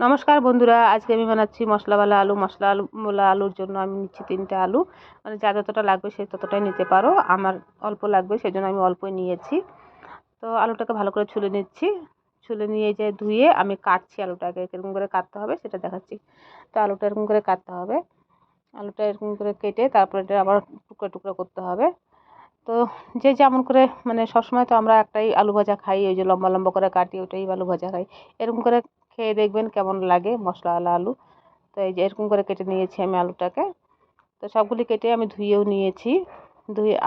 নমস্কার বন্ধুরা, আজকে আমি বানাচ্ছি মশলাওয়ালা আলু। মশলাওয়ালা আলুর জন্য আমি নিচ্ছি 3টে আলু। মানে যা যতটা লাগবে সে ততটাই নিতে পারো। আমার অল্প লাগবে, সেজন্য আমি অল্পই নিয়েছি। তো আলুটাকে ভালো করে ছুলে নিচ্ছি। ছুলে নিয়ে যে ধুয়ে আমি কাটছি আলুটাকে। এরকম করে কাটতে হবে সেটা দেখাচ্ছি। তো আলুটা এরকম করে কাটতে হবে। আলুটা এরকম করে কেটে তারপরে এটা আবার টুকরো টুকরো করতে হবে। তো যে যেমন করে, মানে সবসময় তো আমরা একটাই আলু ভাজা খাই, ওই যে লম্বা লম্বা করে কাটি ওটাই আলু ভাজা খাই। এরকম করে খেয়ে দেখবেন কেমন লাগে মশলাওয়ালা আলু। তো এই যে এরকম করে কেটে নিয়েছি আমি আলুটাকে। তো সবগুলি কেটে আমি ধুয়েও নিয়েছি।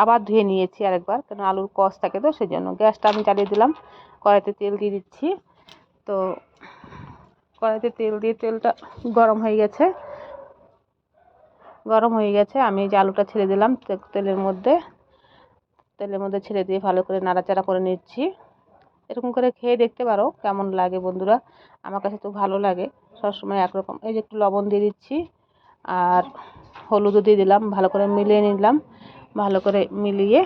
আবার ধুয়ে নিয়েছি আরেকবার, কারণ আলুর কষ থাকে, তো সেই জন্য গ্যাসটা আমি জ্বালিয়ে দিলাম। কড়াইতে তেল দিয়ে দিচ্ছি। তো কড়াইতে তেল দিয়ে তেলটা গরম হয়ে গেছে। আমি যে আলুটা ছেড়ে দিলাম তেলের মধ্যে ছেড়ে দিয়ে ভালো করে নাড়াচাড়া করে নিচ্ছি। এরকম করে খেয়ে দেখতে পারো কেমন লাগে বন্ধুরা। আমার কাছে তো ভালো লাগে সবসময় একরকম। এই যে একটু লবণ দিয়ে দিচ্ছি আর হলুদও দিয়ে দিলাম, ভালো করে মিলিয়ে নিলাম। ভালো করে মিলিয়ে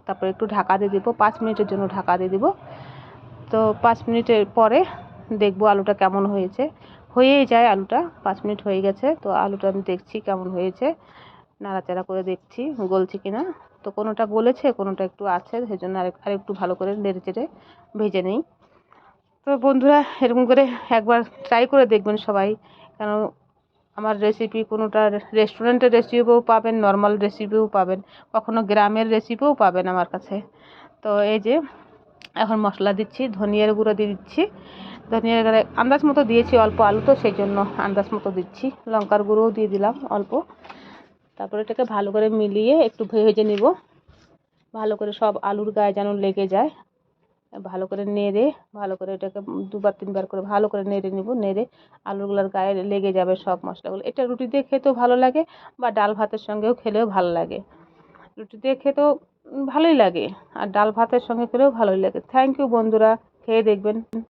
তারপরে একটু ঢাকা দিয়ে দেবো, 5 মিনিটের জন্য ঢাকা দিয়ে দেবো। তো 5 মিনিটের পরে দেখবো আলুটা কেমন হয়েছে। হয়েই যায় আলুটা, 5 মিনিট হয়ে গেছে। তো আলুটা আমি দেখছি কেমন হয়েছে, নাড়াচাড়া করে দেখছি গলছে কিনা। তো কোনোটা গলেছে, কোনোটা একটু আছে, সেজন্য আরেকটু ভালো করে নেড়ে চেড়ে ভেজে নিই। তো বন্ধুরা এরকম করে একবার ট্রাই করে দেখবেন সবাই। কেন আমার রেসিপি কোনোটা রেস্টুরেন্টের রেসিপিও পাবেন, নর্মাল রেসিপিও পাবেন, কখনো গ্রামের রেসিপিও পাবেন আমার কাছে। তো এই যে এখন মশলা দিচ্ছি, ধনিয়ার গুঁড়ো দিয়ে দিচ্ছি। ধনিয়ার গুঁড়ো আন্দাজ মতো দিয়েছি, অল্প আলু তো সেই জন্য আন্দাজ মতো দিচ্ছি। লঙ্কার গুঁড়োও দিয়ে দিলাম অল্প। তারপরে এটাকে ভালো করে মিলিয়ে একটু ভেজে নিব, ভালো করে সব আলুর গায়ে যেন লেগে যায়। ভালো করে নেড়ে, ভালো করে এটাকে 2-3 বার করে ভালো করে নেড়ে নিব। নেড়ে আলুগুলোর গায়ে লেগে যাবে সব মশলাগুলো। এটা রুটি দিয়ে খেতেও ভালো লাগে, বা ডাল ভাতের সঙ্গেও খেলেও ভালো লাগে। রুটি দিয়ে খেতেও ভালোই লাগে, আর ডাল ভাতের সঙ্গে খেলেও ভালোই লাগে। থ্যাংক ইউ বন্ধুরা, খেয়ে দেখবেন।